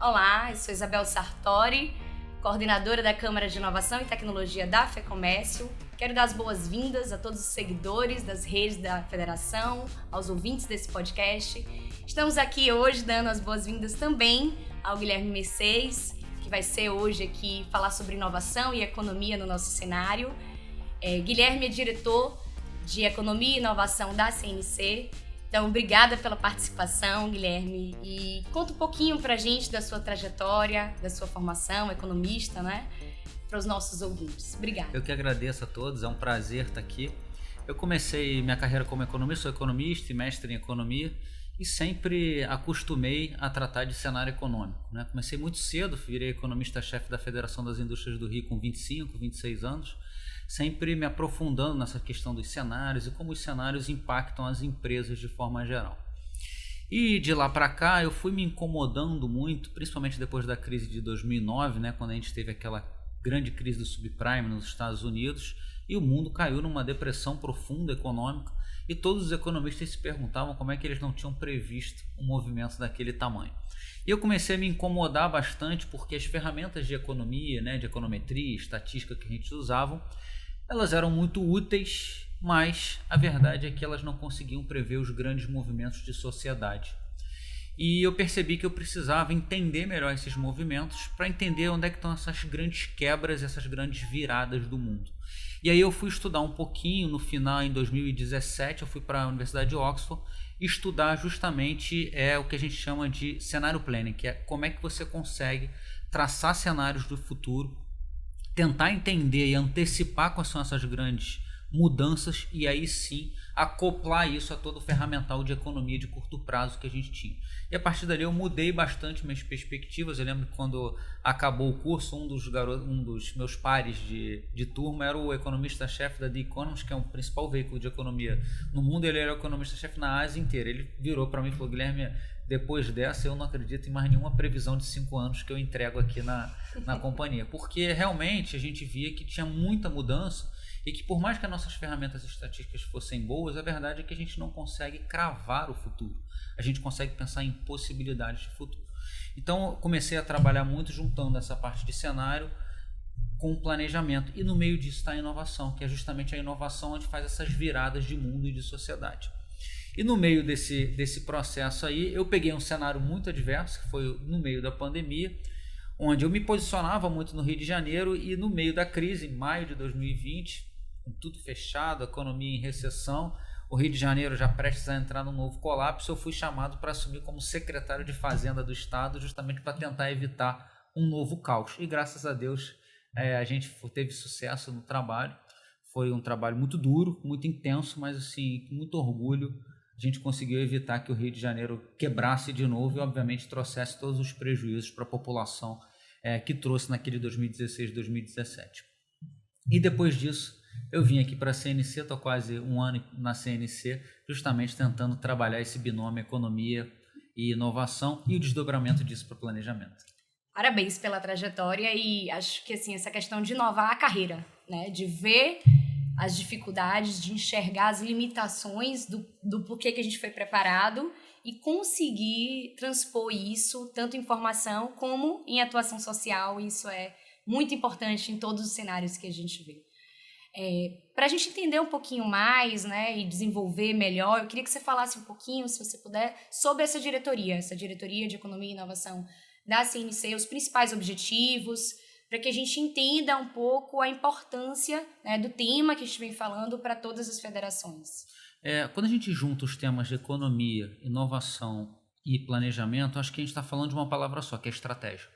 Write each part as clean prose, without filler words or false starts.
Olá, eu sou Isabel Sartori, coordenadora da Câmara de Inovação e Tecnologia da FEComércio. Quero dar as boas-vindas a todos os seguidores das redes da Federação, aos ouvintes desse podcast. Estamos aqui hoje dando as boas-vindas também ao Guilherme Mercedes, que vai ser hoje aqui falar sobre inovação e economia no nosso cenário. Guilherme é diretor de Economia e Inovação da CNC. Então, obrigada pela participação, Guilherme. E conta um pouquinho pra gente da sua trajetória, da sua formação, economista, né? Para os nossos ouvintes. Obrigada. Eu que agradeço a todos, é um prazer estar aqui. Eu comecei minha carreira como economista, sou economista e mestre em economia e sempre acostumei a tratar de cenário econômico, né? Comecei muito cedo, virei economista-chefe da Federação das Indústrias do Rio com 25, 26 anos, sempre me aprofundando nessa questão dos cenários e como os cenários impactam as empresas de forma geral. E de lá para cá eu fui me incomodando muito, principalmente depois da crise de 2009, né, quando a gente teve aquela grande crise do subprime nos Estados Unidos e o mundo caiu numa depressão profunda econômica e todos os economistas se perguntavam como é que eles não tinham previsto um movimento daquele tamanho. E eu comecei a me incomodar bastante porque as ferramentas de economia, né, de econometria, estatística que a gente usava, elas eram muito úteis, mas a verdade é que elas não conseguiam prever os grandes movimentos de sociedade. E eu percebi que eu precisava entender melhor esses movimentos para entender onde é que estão essas grandes quebras, essas grandes viradas do mundo. E aí eu fui estudar um pouquinho, no final, em 2017, eu fui para a Universidade de Oxford estudar justamente o que a gente chama de cenário planning, que é como é que você consegue traçar cenários do futuro, tentar entender e antecipar quais são essas grandes mudanças e aí sim acoplar isso a todo o ferramental de economia de curto prazo que a gente tinha. E a partir dali eu mudei bastante minhas perspectivas. Eu lembro que quando acabou o curso, um dos meus pares de turma era o economista-chefe da The Economist, que é o principal veículo de economia no mundo. Ele era o economista-chefe na Ásia inteira. Ele virou para mim e falou: Guilherme, depois dessa eu não acredito em mais nenhuma previsão de 5 anos que eu entrego aqui na companhia, porque realmente a gente via que tinha muita mudança e que por mais que as nossas ferramentas estatísticas fossem boas, a verdade é que a gente não consegue cravar o futuro, a gente consegue pensar em possibilidades de futuro. Então eu comecei a trabalhar muito juntando essa parte de cenário com o planejamento, e no meio disso está a inovação, que é justamente a inovação onde faz essas viradas de mundo e de sociedade. E no meio desse processo aí, eu peguei um cenário muito adverso, que foi no meio da pandemia, onde eu me posicionava muito no Rio de Janeiro, e no meio da crise, em maio de 2020, com tudo fechado, a economia em recessão, o Rio de Janeiro já prestes a entrar num novo colapso, eu fui chamado para assumir como secretário de Fazenda do Estado, justamente para tentar evitar um novo caos. E graças a Deus a gente teve sucesso no trabalho. Foi um trabalho muito duro, muito intenso, mas assim, com muito orgulho, a gente conseguiu evitar que o Rio de Janeiro quebrasse de novo e, obviamente, trouxesse todos os prejuízos para a população que trouxe naquele 2016, 2017. E depois disso, eu vim aqui para a CNC, estou quase um ano na CNC, justamente tentando trabalhar esse binômio economia e inovação e o desdobramento disso para o planejamento. Parabéns pela trajetória e acho que assim, essa questão de inovar a carreira, né? De ver as dificuldades, de enxergar as limitações do porquê que a gente foi preparado e conseguir transpor isso tanto em formação como em atuação social. Isso é muito importante em todos os cenários que a gente vê. Para a gente entender um pouquinho mais, né, e desenvolver melhor, eu queria que você falasse um pouquinho, se você puder, sobre essa diretoria de Economia e Inovação da CNC, os principais objetivos, para que a gente entenda um pouco a importância, né, do tema que a gente vem falando para todas as federações. Quando a gente junta os temas de economia, inovação e planejamento, acho que a gente está falando de uma palavra só, que é estratégia.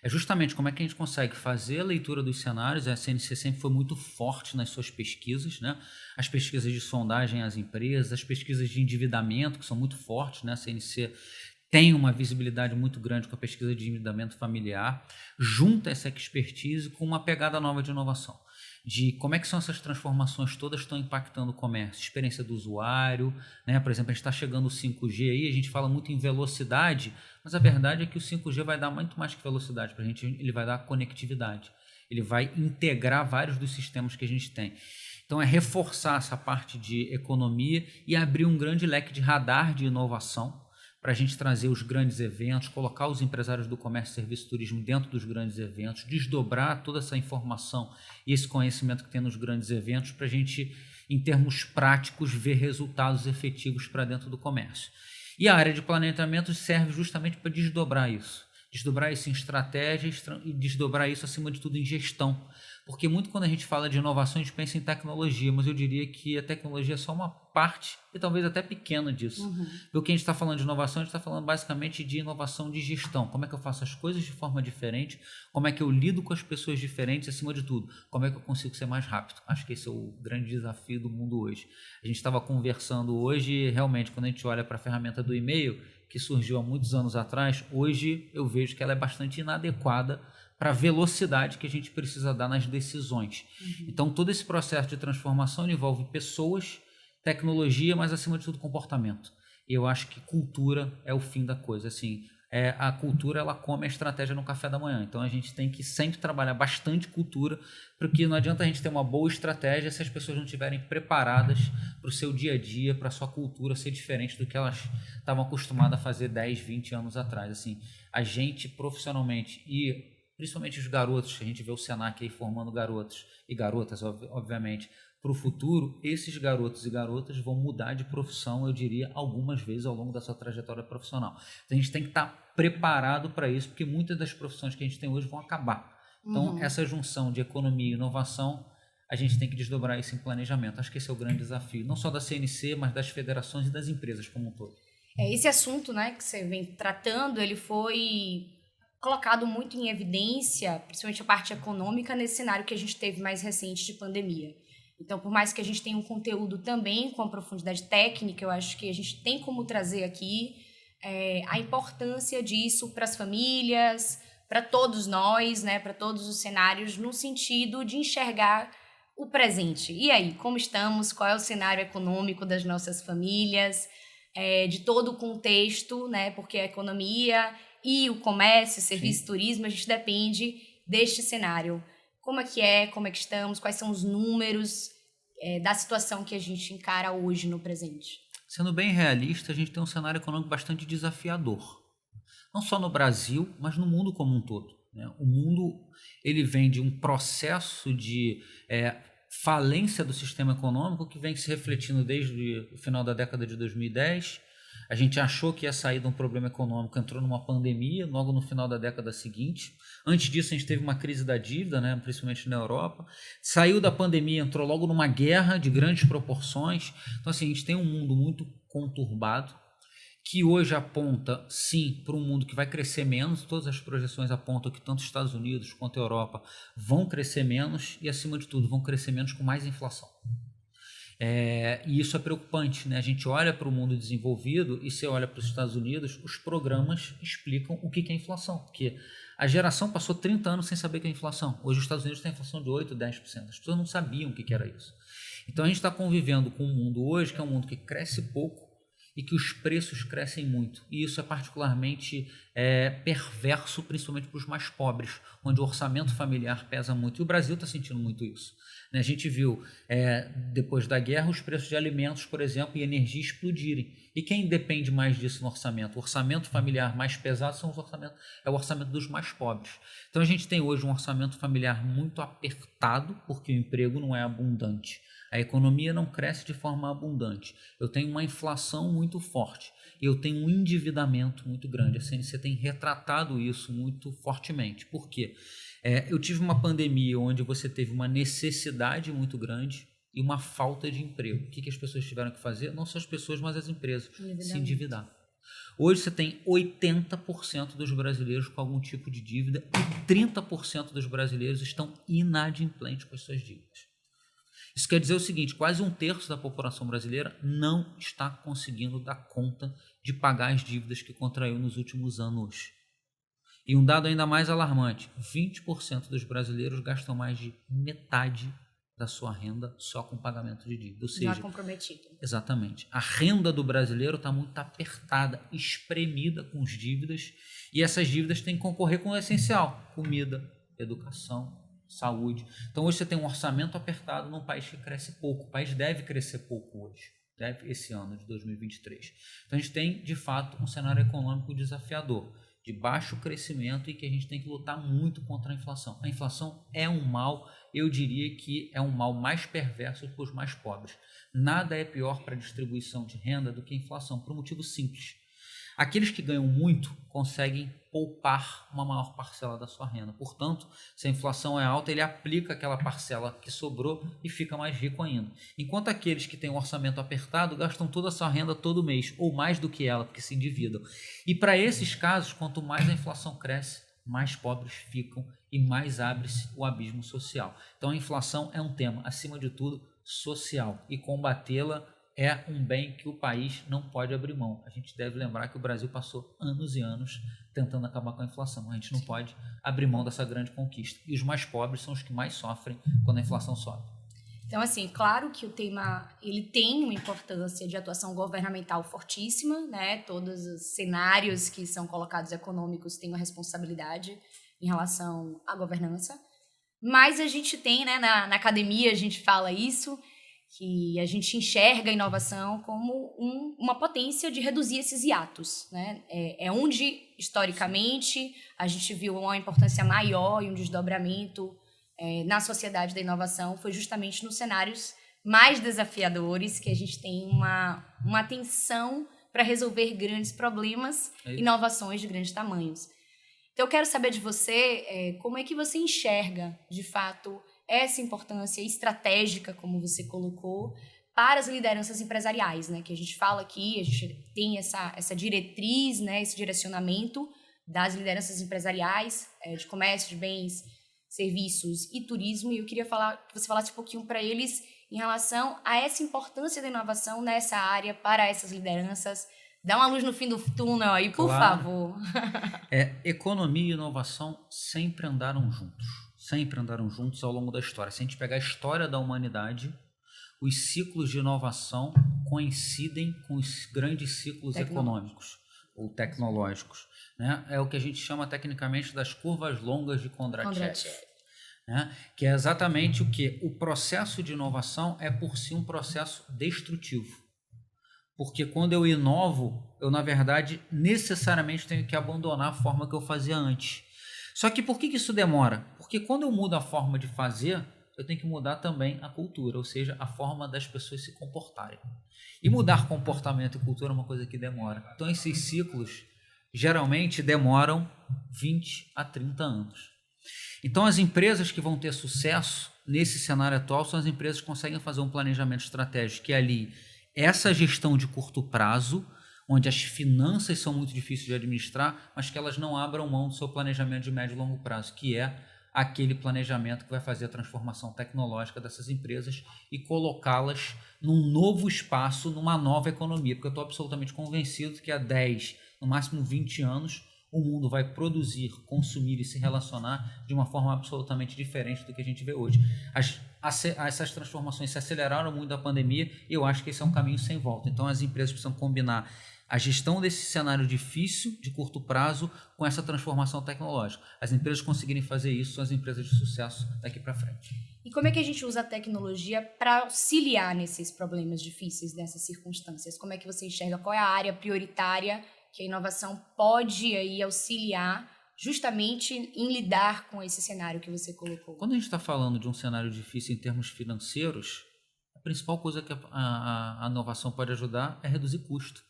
É justamente como é que a gente consegue fazer a leitura dos cenários. A CNC sempre foi muito forte nas suas pesquisas, né? As pesquisas de sondagem às empresas, as pesquisas de endividamento, que são muito fortes, né? A CNC tem uma visibilidade muito grande com a pesquisa de endividamento familiar, junta essa expertise com uma pegada nova de inovação, de como é que são essas transformações todas que estão impactando o comércio, experiência do usuário, né? Por exemplo, a gente está chegando o 5G aí, a gente fala muito em velocidade, mas a verdade é que o 5G vai dar muito mais que velocidade para a gente, ele vai dar conectividade, ele vai integrar vários dos sistemas que a gente tem. Então é reforçar essa parte de economia e abrir um grande leque de radar de inovação para a gente trazer os grandes eventos, colocar os empresários do comércio, serviço e turismo dentro dos grandes eventos, desdobrar toda essa informação e esse conhecimento que tem nos grandes eventos para a gente, em termos práticos, ver resultados efetivos para dentro do comércio. E a área de planejamento serve justamente para desdobrar isso em estratégias e desdobrar isso, acima de tudo, em gestão. Porque muito quando a gente fala de inovação, a gente pensa em tecnologia, mas eu diria que a tecnologia é só uma parte, e talvez até pequena disso. Porque o que a gente está falando de inovação, a gente está falando basicamente de inovação de gestão. Como é que eu faço as coisas de forma diferente, como é que eu lido com as pessoas diferentes, acima de tudo, como é que eu consigo ser mais rápido. Acho que esse é o grande desafio do mundo hoje. A gente estava conversando hoje, realmente, quando a gente olha para a ferramenta do e-mail, que surgiu há muitos anos atrás, hoje eu vejo que ela é bastante inadequada para a velocidade que a gente precisa dar nas decisões. Então, todo esse processo de transformação envolve pessoas, tecnologia, mas, acima de tudo, comportamento. E eu acho que cultura é o fim da coisa. Assim, a cultura, ela come a estratégia no café da manhã. Então, a gente tem que sempre trabalhar bastante cultura, porque não adianta a gente ter uma boa estratégia se as pessoas não estiverem preparadas para o seu dia a dia, para a sua cultura ser diferente do que elas estavam acostumadas a fazer 10, 20 anos atrás. Assim, a gente, profissionalmente, e principalmente os garotos, a gente vê o Senac aí formando garotos e garotas, obviamente, para o futuro, esses garotos e garotas vão mudar de profissão, eu diria, algumas vezes ao longo da sua trajetória profissional. Então, a gente tem que estar preparado para isso, porque muitas das profissões que a gente tem hoje vão acabar. Então, essa junção de economia e inovação, a gente tem que desdobrar isso em planejamento. Acho que esse é o grande desafio, não só da CNC, mas das federações e das empresas como um todo. Esse assunto, né, que você vem tratando, ele foi colocado muito em evidência, principalmente a parte econômica, nesse cenário que a gente teve mais recente de pandemia. Então, por mais que a gente tenha um conteúdo também com a profundidade técnica, eu acho que a gente tem como trazer aqui a importância disso para as famílias, para todos nós, né, para todos os cenários, no sentido de enxergar o presente. E aí, como estamos? Qual é o cenário econômico das nossas famílias? De todo o contexto, né, porque a economia e o comércio, serviço, Sim. turismo, a gente depende deste cenário. Como é que estamos, quais são os números da situação que a gente encara hoje no presente? Sendo bem realista, a gente tem um cenário econômico bastante desafiador. Não só no Brasil, mas no mundo como um todo, né? O mundo, ele vem de um processo de falência do sistema econômico que vem se refletindo desde o final da década de 2010. A gente achou que ia sair de um problema econômico, entrou numa pandemia logo no final da década seguinte. Antes disso, a gente teve uma crise da dívida, né, principalmente na Europa. Saiu da pandemia, entrou logo numa guerra de grandes proporções. Então, assim, a gente tem um mundo muito conturbado, que hoje aponta, sim, para um mundo que vai crescer menos. Todas as projeções apontam que tanto os Estados Unidos quanto a Europa vão crescer menos e, acima de tudo, vão crescer menos com mais inflação. E isso é preocupante, né? A gente olha para o mundo desenvolvido e você olha para os Estados Unidos, os programas explicam o que é inflação, porque a geração passou 30 anos sem saber o que é inflação. Hoje os Estados Unidos têm inflação de 8%, 10%. As pessoas não sabiam o que era isso. Então a gente está convivendo com um mundo hoje que é um mundo que cresce pouco e que os preços crescem muito. E isso é particularmente perverso, principalmente para os mais pobres, onde o orçamento familiar pesa muito. E o Brasil está sentindo muito isso. A gente viu, depois da guerra, os preços de alimentos, por exemplo, e energia explodirem. E quem depende mais disso no orçamento? O orçamento familiar mais pesado é o orçamento dos mais pobres. Então a gente tem hoje um orçamento familiar muito apertado, porque o emprego não é abundante. A economia não cresce de forma abundante. Eu tenho uma inflação muito forte. Eu tenho um endividamento muito grande. A CNC tem retratado isso muito fortemente. Por quê? Eu tive uma pandemia onde você teve uma necessidade muito grande e uma falta de emprego. O que as pessoas tiveram que fazer? Não só as pessoas, mas as empresas. Se endividar. Hoje você tem 80% dos brasileiros com algum tipo de dívida e 30% dos brasileiros estão inadimplentes com as suas dívidas. Isso quer dizer o seguinte, quase 1/3 da população brasileira não está conseguindo dar conta de pagar as dívidas que contraiu nos últimos anos. E um dado ainda mais alarmante, 20% dos brasileiros gastam mais de metade da sua renda só com pagamento de dívida. Ou seja, já comprometido. Exatamente. A renda do brasileiro está muito apertada, espremida com as dívidas, e essas dívidas têm que concorrer com o essencial, comida, educação, saúde. Então hoje você tem um orçamento apertado num país que cresce pouco. O país deve crescer pouco hoje. esse ano de 2023. Então a gente tem, de fato, um cenário econômico desafiador, de baixo crescimento e que a gente tem que lutar muito contra a inflação. A inflação é um mal, eu diria que é um mal mais perverso para os mais pobres. Nada é pior para a distribuição de renda do que a inflação, por um motivo simples. Aqueles que ganham muito conseguem poupar uma maior parcela da sua renda. Portanto, se a inflação é alta, ele aplica aquela parcela que sobrou e fica mais rico ainda. Enquanto aqueles que têm um orçamento apertado gastam toda a sua renda todo mês, ou mais do que ela, porque se endividam. E para esses casos, quanto mais a inflação cresce, mais pobres ficam e mais abre-se o abismo social. Então a inflação é um tema, acima de tudo, social. E combatê-la é um bem que o país não pode abrir mão. A gente deve lembrar que o Brasil passou anos e anos tentando acabar com a inflação. A gente não pode abrir mão dessa grande conquista. E os mais pobres são os que mais sofrem quando a inflação sobe. Então, assim, claro que o tema ele tem uma importância de atuação governamental fortíssima, né? Todos os cenários que são colocados econômicos têm uma responsabilidade em relação à governança. Mas a gente tem, né, na academia a gente fala isso, que a gente enxerga a inovação como uma potência de reduzir esses hiatos, né? É onde, historicamente, a gente viu uma importância maior e um desdobramento na sociedade da inovação foi justamente nos cenários mais desafiadores, que a gente tem uma atenção para resolver grandes problemas, inovações de grandes tamanhos. Então, eu quero saber de você como é que você enxerga, de fato, essa importância estratégica, como você colocou, para as lideranças empresariais, né? Que a gente fala aqui, a gente tem essa diretriz, né? Esse direcionamento das lideranças empresariais, de comércio, de bens, serviços e turismo, e eu queria que você falasse um pouquinho para eles em relação a essa importância da inovação nessa área para essas lideranças. Dá uma luz no fim do túnel aí, por favor. Economia e inovação sempre andaram juntos ao longo da história. Se a gente pegar a história da humanidade, os ciclos de inovação coincidem com os grandes ciclos econômicos ou tecnológicos, né? É o que a gente chama tecnicamente das curvas longas de Kondratiev. Né? Que é exatamente o que? O processo de inovação é por si um processo destrutivo. Porque quando eu inovo, eu, na verdade, necessariamente tenho que abandonar a forma que eu fazia antes. Só que por que isso demora? Porque quando eu mudo a forma de fazer, eu tenho que mudar também a cultura, ou seja, a forma das pessoas se comportarem. E mudar comportamento e cultura é uma coisa que demora. Então, esses ciclos geralmente demoram 20 a 30 anos. Então, as empresas que vão ter sucesso nesse cenário atual são as empresas que conseguem fazer um planejamento estratégico, que é ali essa gestão de curto prazo, onde as finanças são muito difíceis de administrar, mas que elas não abram mão do seu planejamento de médio e longo prazo, que é aquele planejamento que vai fazer a transformação tecnológica dessas empresas e colocá-las num novo espaço, numa nova economia, porque eu estou absolutamente convencido que há 10, no máximo 20 anos, o mundo vai produzir, consumir e se relacionar de uma forma absolutamente diferente do que a gente vê hoje. Essas transformações se aceleraram muito da pandemia e eu acho que esse é um caminho sem volta. Então, as empresas precisam combinar a gestão desse cenário difícil, de curto prazo, com essa transformação tecnológica. As empresas conseguirem fazer isso são as empresas de sucesso daqui para frente. E como é que a gente usa a tecnologia para auxiliar nesses problemas difíceis, nessas circunstâncias? Como é que você enxerga? Qual é a área prioritária que a inovação pode aí auxiliar justamente em lidar com esse cenário que você colocou? Quando a gente está falando de um cenário difícil em termos financeiros, a principal coisa que a inovação pode ajudar é reduzir custo.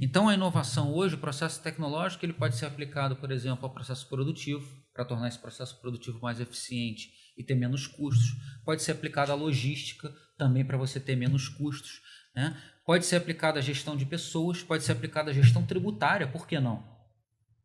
Então, a inovação hoje, o processo tecnológico, ele pode ser aplicado, por exemplo, ao processo produtivo, para tornar esse processo produtivo mais eficiente e ter menos custos. Pode ser aplicado à logística, também para você ter menos custos, né? Pode ser aplicado à gestão de pessoas, pode ser aplicado à gestão tributária, por que não?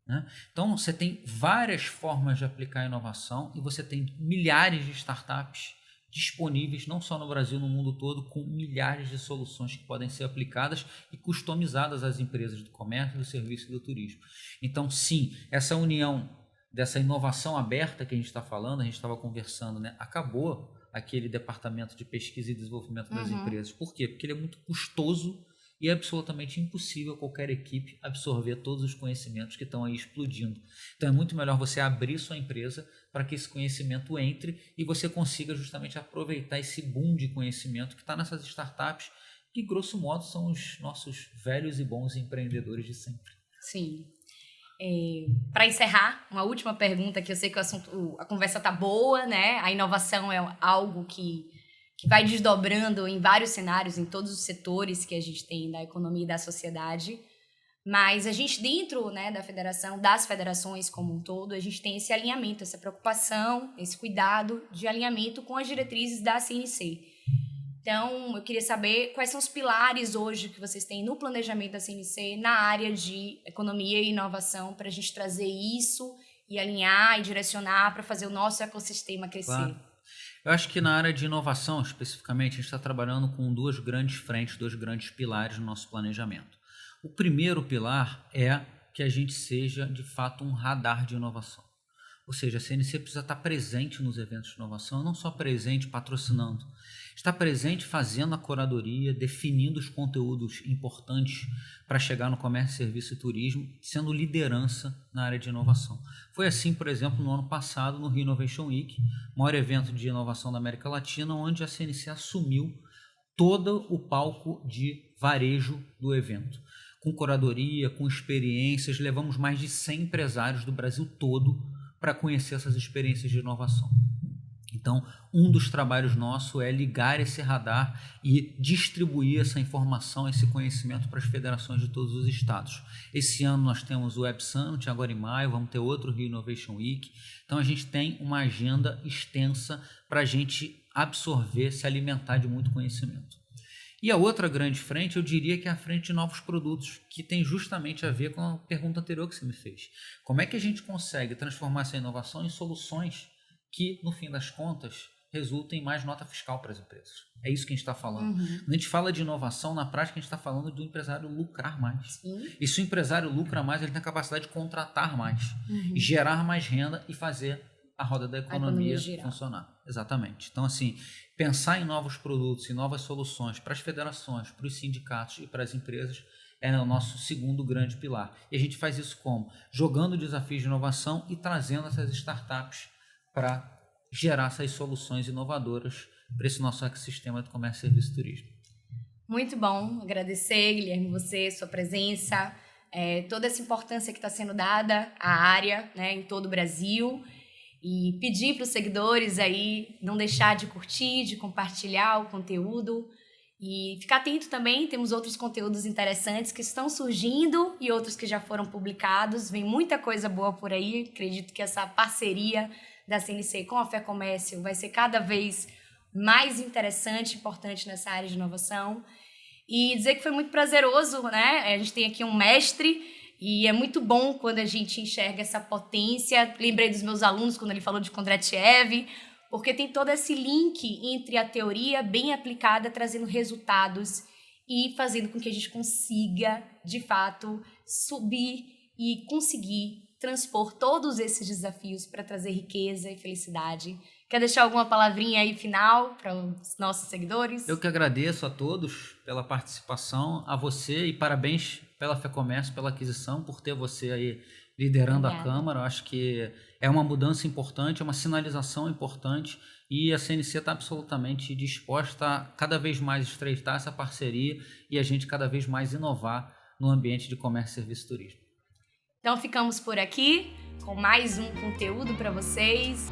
Né? Então, você tem várias formas de aplicar a inovação e você tem milhares de startups disponíveis, não só no Brasil, no mundo todo, com milhares de soluções que podem ser aplicadas e customizadas às empresas do comércio, do serviço e do turismo. Então, sim, essa união dessa inovação aberta que a gente está falando, a gente estava conversando, né? Acabou aquele departamento de pesquisa e desenvolvimento das empresas. Por quê? Porque ele é muito custoso e é absolutamente impossível qualquer equipe absorver todos os conhecimentos que estão aí explodindo. Então é muito melhor você abrir sua empresa para que esse conhecimento entre e você consiga justamente aproveitar esse boom de conhecimento que está nessas startups que grosso modo são os nossos velhos e bons empreendedores de sempre. Sim. Para encerrar, uma última pergunta, que eu sei que a conversa tá boa, né? A inovação é algo que vai desdobrando em vários cenários, em todos os setores que a gente tem da economia e da sociedade. Mas a gente, dentro, né, da federação, das federações como um todo, a gente tem esse alinhamento, essa preocupação, esse cuidado de alinhamento com as diretrizes da CNC. Então, eu queria saber quais são os pilares hoje que vocês têm no planejamento da CNC na área de economia e inovação, para a gente trazer isso e alinhar e direcionar para fazer o nosso ecossistema crescer. Claro. Eu acho que na área de inovação, especificamente, a gente está trabalhando com duas grandes frentes, dois grandes pilares no nosso planejamento. O primeiro pilar é que a gente seja, de fato, um radar de inovação. Ou seja, a CNC precisa estar presente nos eventos de inovação, não só presente patrocinando, está presente fazendo a curadoria, definindo os conteúdos importantes para chegar no comércio, serviço e turismo, sendo liderança na área de inovação. Foi assim, por exemplo, no ano passado, no Rio Innovation Week, maior evento de inovação da América Latina, onde a CNC assumiu todo o palco de varejo do evento. Com curadoria, com experiências, levamos mais de 100 empresários do Brasil todo para conhecer essas experiências de inovação. Então, um dos trabalhos nossos é ligar esse radar e distribuir essa informação, esse conhecimento para as federações de todos os estados. Esse ano nós temos o Web Summit, agora em maio, vamos ter outro Rio Innovation Week. Então, a gente tem uma agenda extensa para a gente absorver, se alimentar de muito conhecimento. E a outra grande frente, eu diria que é a frente de novos produtos, que tem justamente a ver com a pergunta anterior que você me fez. Como é que a gente consegue transformar essa inovação em soluções que, no fim das contas, resultem em mais nota fiscal para as empresas? É isso que a gente está falando. Quando a gente fala de inovação, na prática a gente está falando do empresário lucrar mais. Sim. E se o empresário lucra mais, ele tem a capacidade de contratar mais, gerar mais renda e fazer a roda da economia funcionar. Exatamente. Então, assim, pensar em novos produtos e novas soluções para as federações, para os sindicatos e para as empresas é o nosso segundo grande pilar. E a gente faz isso como? Jogando desafios de inovação e trazendo essas startups para gerar essas soluções inovadoras para esse nosso ecossistema de comércio, serviço e turismo. Muito bom. Agradecer, Guilherme, você, sua presença, toda essa importância que está sendo dada à área, né, em todo o Brasil. E pedir para os seguidores aí não deixar de curtir, de compartilhar o conteúdo e ficar atento também, temos outros conteúdos interessantes que estão surgindo e outros que já foram publicados, vem muita coisa boa por aí, acredito que essa parceria da CNC com a FEComércio vai ser cada vez mais interessante e importante nessa área de inovação. E dizer que foi muito prazeroso, né? A gente tem aqui um mestre e é muito bom quando a gente enxerga essa potência. Lembrei dos meus alunos quando ele falou de Kondratiev, porque tem todo esse link entre a teoria bem aplicada, trazendo resultados e fazendo com que a gente consiga, de fato, subir e conseguir transpor todos esses desafios para trazer riqueza e felicidade. Quer deixar alguma palavrinha aí final para os nossos seguidores? Eu que agradeço a todos pela participação, a você e parabéns pela FEComércio, pela aquisição, por ter você aí liderando a Câmara. Eu acho que é uma mudança importante, é uma sinalização importante e a CNC está absolutamente disposta a cada vez mais estreitar essa parceria e a gente cada vez mais inovar no ambiente de comércio, serviço e turismo. Então ficamos por aqui com mais um conteúdo para vocês.